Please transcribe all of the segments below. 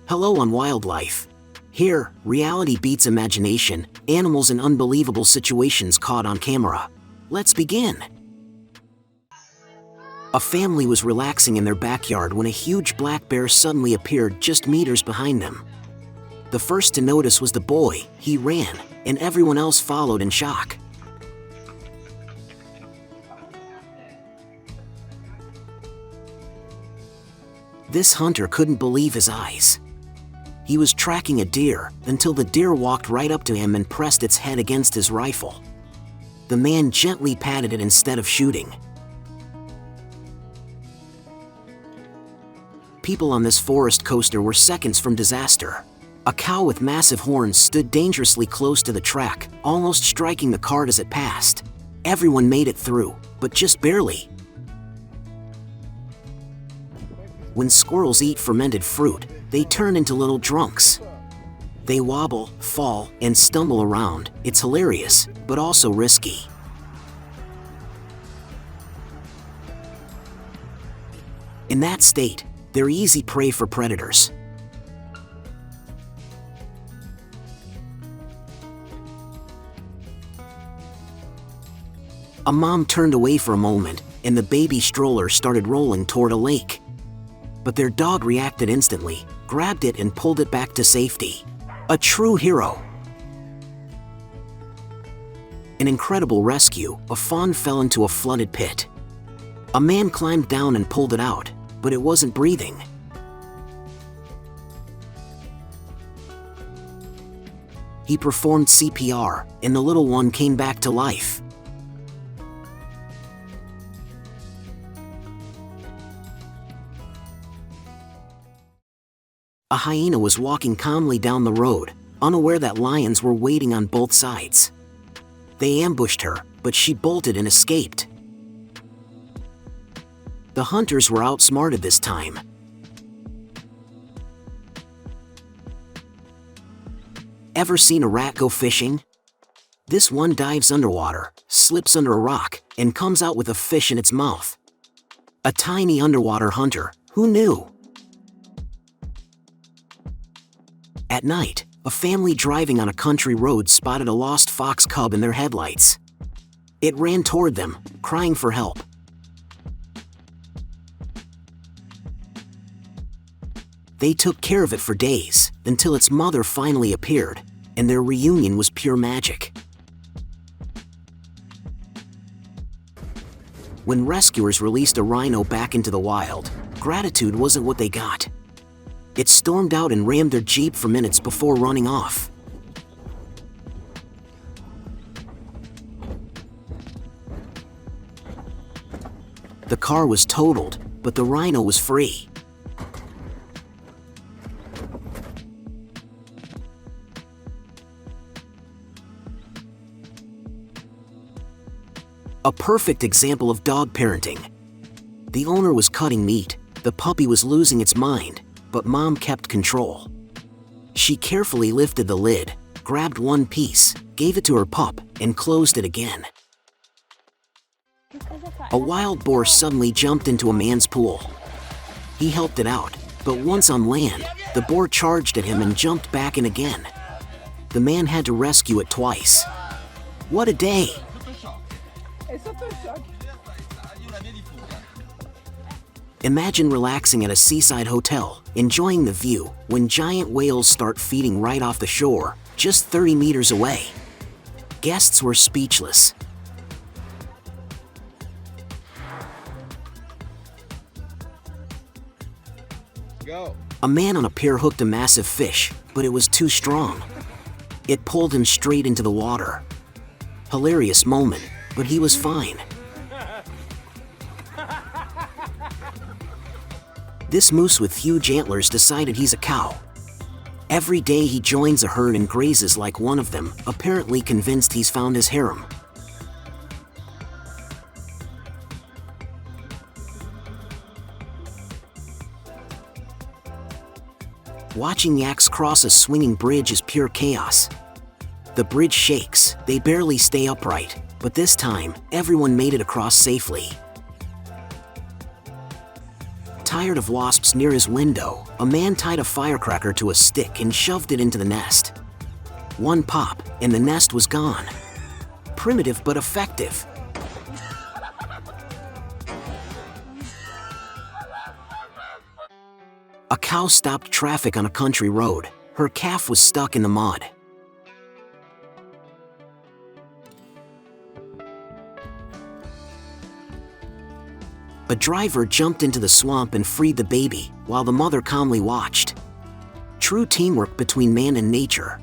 Hello on Wildlife. Here, reality beats imagination, animals in unbelievable situations caught on camera. Let's begin. A family was relaxing in their backyard when a huge black bear suddenly appeared just meters behind them. The first to notice was the boy. He ran, and everyone else followed in shock. This hunter couldn't believe his eyes. He was tracking a deer until the deer walked right up to him and pressed its head against his rifle. The man gently patted it instead of shooting. People on this forest coaster were seconds from disaster. A cow with massive horns stood dangerously close to the track, almost striking the cart as it passed. Everyone made it through, but just barely. When squirrels eat fermented fruit, they turn into little drunks. They wobble, fall, and stumble around. It's hilarious, but also risky. In that state, they're easy prey for predators. A mom turned away for a moment, and the baby stroller started rolling toward a lake. But their dog reacted instantly, grabbed it and pulled it back to safety. A true hero. An incredible rescue, a fawn fell into a flooded pit. A man climbed down and pulled it out, but it wasn't breathing. He performed CPR, and the little one came back to life. A hyena was walking calmly down the road, unaware that lions were waiting on both sides. They ambushed her, but she bolted and escaped. The hunters were outsmarted this time. Ever seen a rat go fishing? This one dives underwater, slips under a rock, and comes out with a fish in its mouth. A tiny underwater hunter, who knew? At night, a family driving on a country road spotted a lost fox cub in their headlights. It ran toward them, crying for help. They took care of it for days, until its mother finally appeared, and their reunion was pure magic. When rescuers released a rhino back into the wild, gratitude wasn't what they got. It stormed out and rammed their Jeep for minutes before running off. The car was totaled, but the rhino was free. A perfect example of dog parenting. The owner was cutting meat, the puppy was losing its mind, but mom kept control. She carefully lifted the lid, grabbed one piece, gave it to her pup, and closed it again. A wild boar suddenly jumped into a man's pool. He helped it out, but once on land, the boar charged at him and jumped back in again. The man had to rescue it twice. What a day! Imagine relaxing at a seaside hotel, enjoying the view, when giant whales start feeding right off the shore, just 30 meters away. Guests were speechless. Go. A man on a pier hooked a massive fish, but it was too strong. It pulled him straight into the water. Hilarious moment, but he was fine. This moose with huge antlers decided he's a cow. Every day he joins a herd and grazes like one of them, apparently convinced he's found his harem. Watching yaks cross a swinging bridge is pure chaos. The bridge shakes, they barely stay upright, but this time, everyone made it across safely. Tired of wasps near his window, a man tied a firecracker to a stick and shoved it into the nest. One pop, and the nest was gone. Primitive but effective. A cow stopped traffic on a country road. Her calf was stuck in the mud. A driver jumped into the swamp and freed the baby, while the mother calmly watched. True teamwork between man and nature.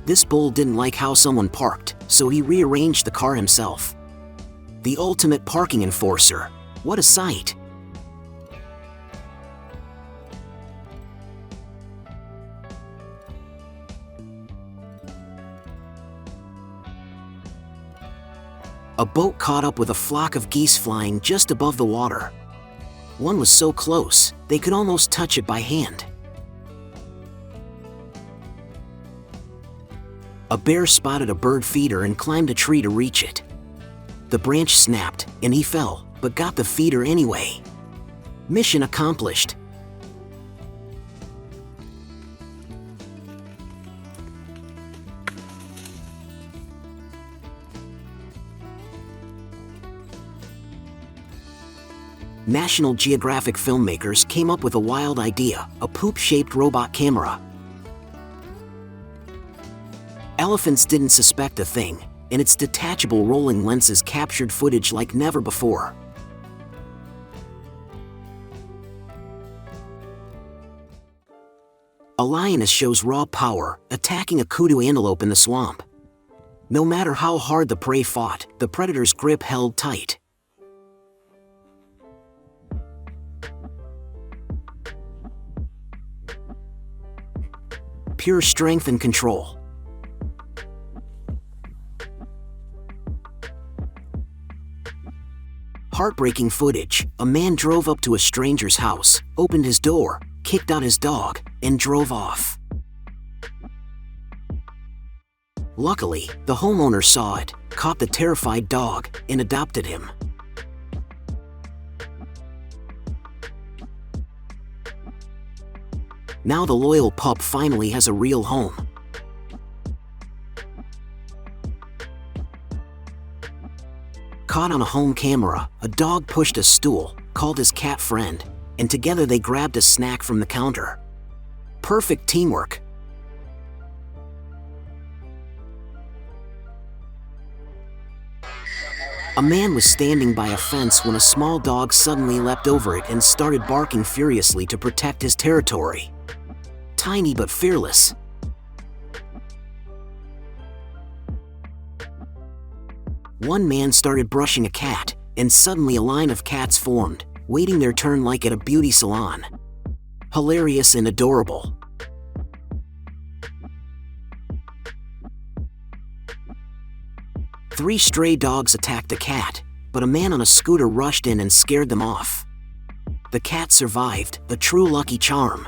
This bull didn't like how someone parked, so he rearranged the car himself. The ultimate parking enforcer. What a sight! A boat caught up with a flock of geese flying just above the water. One was so close, they could almost touch it by hand. A bear spotted a bird feeder and climbed a tree to reach it. The branch snapped, and he fell, but got the feeder anyway. Mission accomplished. National Geographic filmmakers came up with a wild idea, a poop-shaped robot camera. Elephants didn't suspect a thing, and its detachable rolling lenses captured footage like never before. A lioness shows raw power, attacking a kudu antelope in the swamp. No matter how hard the prey fought, the predator's grip held tight. Pure strength and control. Heartbreaking footage. A man drove up to a stranger's house, opened his door, kicked out his dog, and drove off. Luckily, the homeowner saw it, caught the terrified dog, and adopted him. Now the loyal pup finally has a real home. Caught on a home camera, a dog pushed a stool, called his cat friend, and together they grabbed a snack from the counter. Perfect teamwork. A man was standing by a fence when a small dog suddenly leapt over it and started barking furiously to protect his territory. Tiny but fearless. One man started brushing a cat, and suddenly a line of cats formed, waiting their turn like at a beauty salon. Hilarious and adorable. Three stray dogs attacked a cat, but a man on a scooter rushed in and scared them off. The cat survived, a true lucky charm.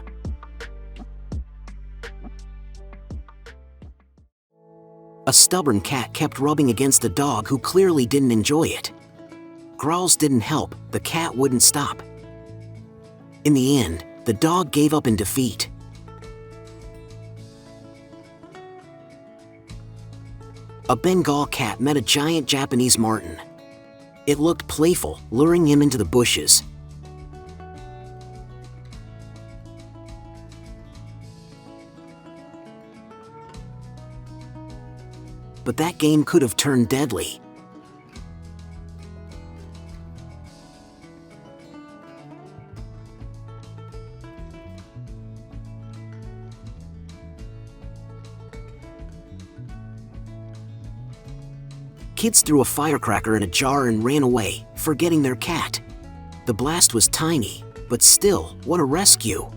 A stubborn cat kept rubbing against a dog who clearly didn't enjoy it. Growls didn't help, the cat wouldn't stop. In the end, the dog gave up in defeat. A Bengal cat met a giant Japanese marten. It looked playful, luring him into the bushes. But that game could have turned deadly. Kids threw a firecracker in a jar and ran away, forgetting their cat. The blast was tiny, but still, what a rescue!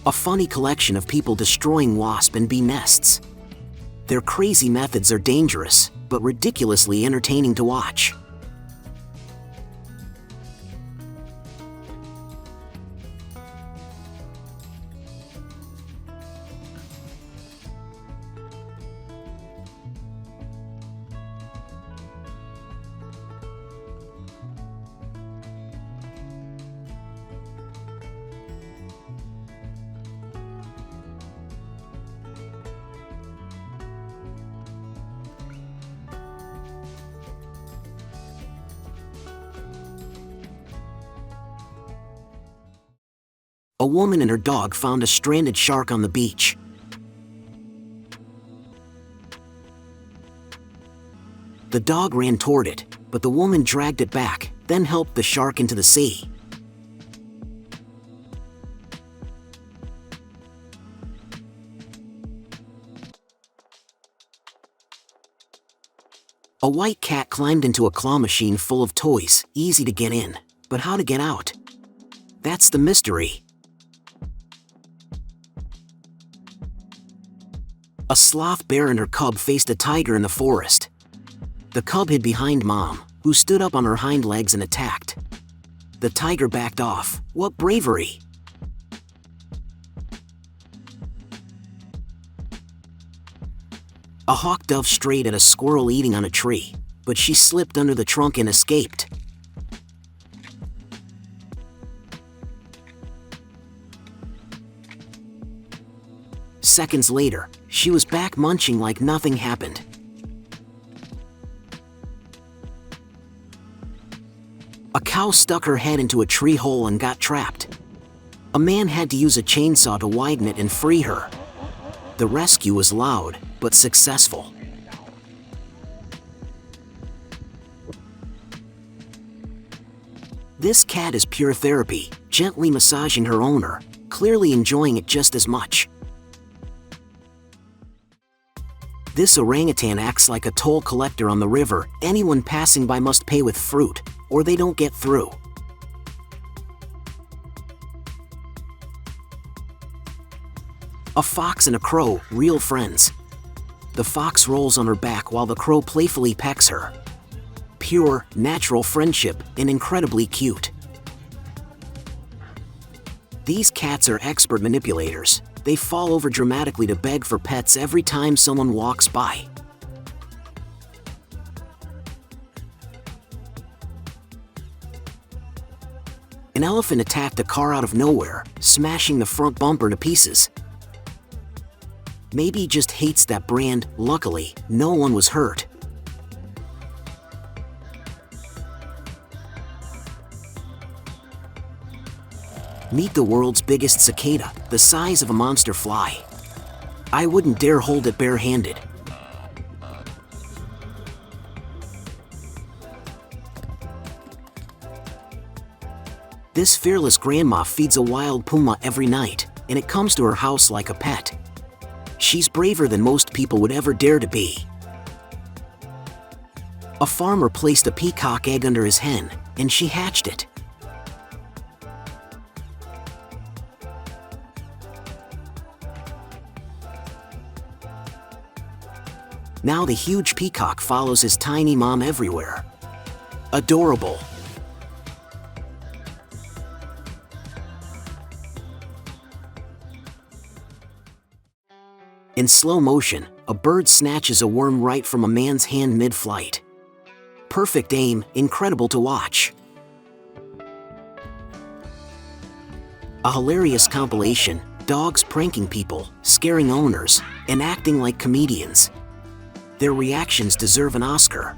A funny collection of people destroying wasp and bee nests. Their crazy methods are dangerous, but ridiculously entertaining to watch. A woman and her dog found a stranded shark on the beach. The dog ran toward it, but the woman dragged it back, then helped the shark into the sea. A white cat climbed into a claw machine full of toys, easy to get in, but how to get out? That's the mystery. A sloth bear and her cub faced a tiger in the forest. The cub hid behind Mom, who stood up on her hind legs and attacked. The tiger backed off. What bravery! A hawk dove straight at a squirrel eating on a tree, but she slipped under the trunk and escaped. Seconds later, she was back munching like nothing happened. A cow stuck her head into a tree hole and got trapped. A man had to use a chainsaw to widen it and free her. The rescue was loud, but successful. This cat is pure therapy, gently massaging her owner, clearly enjoying it just as much. This orangutan acts like a toll collector on the river. Anyone passing by must pay with fruit, or they don't get through. A fox and a crow, real friends. The fox rolls on her back while the crow playfully pecks her. Pure, natural friendship, and incredibly cute. These cats are expert manipulators. They fall over dramatically to beg for pets every time someone walks by. An elephant attacked a car out of nowhere, smashing the front bumper to pieces. Maybe he just hates that brand. Luckily, no one was hurt. Meet the world's biggest cicada, the size of a monster fly. I wouldn't dare hold it bare-handed. This fearless grandma feeds a wild puma every night, and it comes to her house like a pet. She's braver than most people would ever dare to be. A farmer placed a peacock egg under his hen, and she hatched it. Now the huge peacock follows his tiny mom everywhere. Adorable. In slow motion, a bird snatches a worm right from a man's hand mid-flight. Perfect aim, incredible to watch. A hilarious compilation, dogs pranking people, scaring owners, and acting like comedians. Their reactions deserve an Oscar.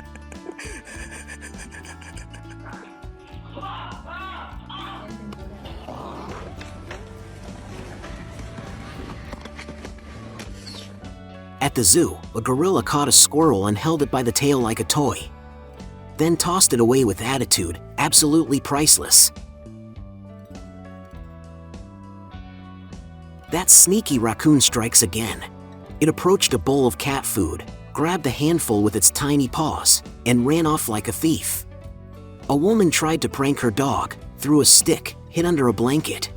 At the zoo, a gorilla caught a squirrel and held it by the tail like a toy. Then tossed it away with attitude, absolutely priceless. That sneaky raccoon strikes again. It approached a bowl of cat food, grabbed a handful with its tiny paws, and ran off like a thief. A woman tried to prank her dog, threw a stick, hid under a blanket.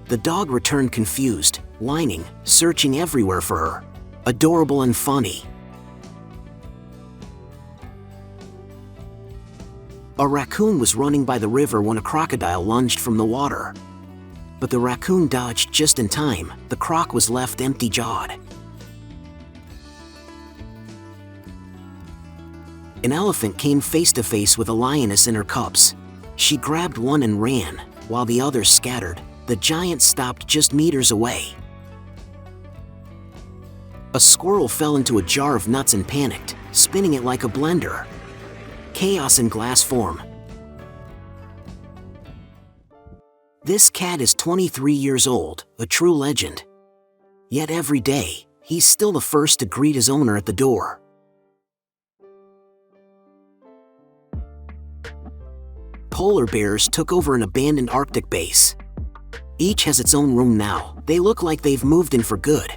The dog returned confused, whining, searching everywhere for her. Adorable and funny. A raccoon was running by the river when a crocodile lunged from the water. But the raccoon dodged just in time. The croc was left empty-jawed. An elephant came face-to-face with a lioness and her cubs. She grabbed one and ran, while the others scattered. The giant stopped just meters away. A squirrel fell into a jar of nuts and panicked, spinning it like a blender. Chaos in glass form. This cat is 23 years old, a true legend. Yet every day, he's still the first to greet his owner at the door. Polar bears took over an abandoned Arctic base. Each has its own room now. They look like they've moved in for good.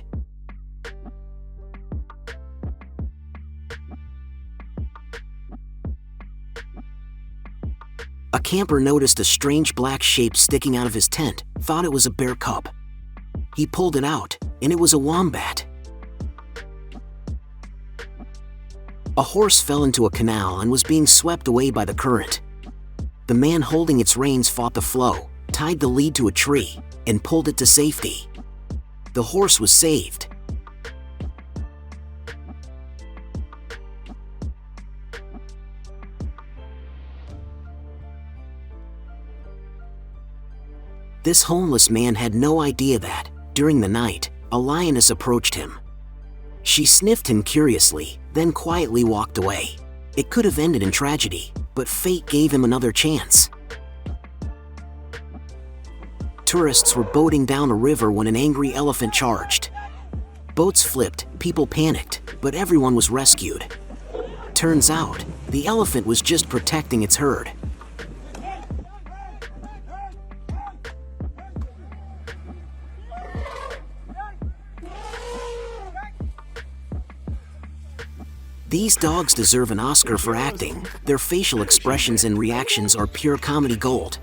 A camper noticed a strange black shape sticking out of his tent, thought it was a bear cub. He pulled it out, and it was a wombat. A horse fell into a canal and was being swept away by the current. The man holding its reins fought the flow, tied the lead to a tree, and pulled it to safety. The horse was saved. This homeless man had no idea that, during the night, a lioness approached him. She sniffed him curiously, then quietly walked away. It could have ended in tragedy, but fate gave him another chance. Tourists were boating down a river when an angry elephant charged. Boats flipped, people panicked, but everyone was rescued. Turns out, the elephant was just protecting its herd. These dogs deserve an Oscar for acting. Their facial expressions and reactions are pure comedy gold.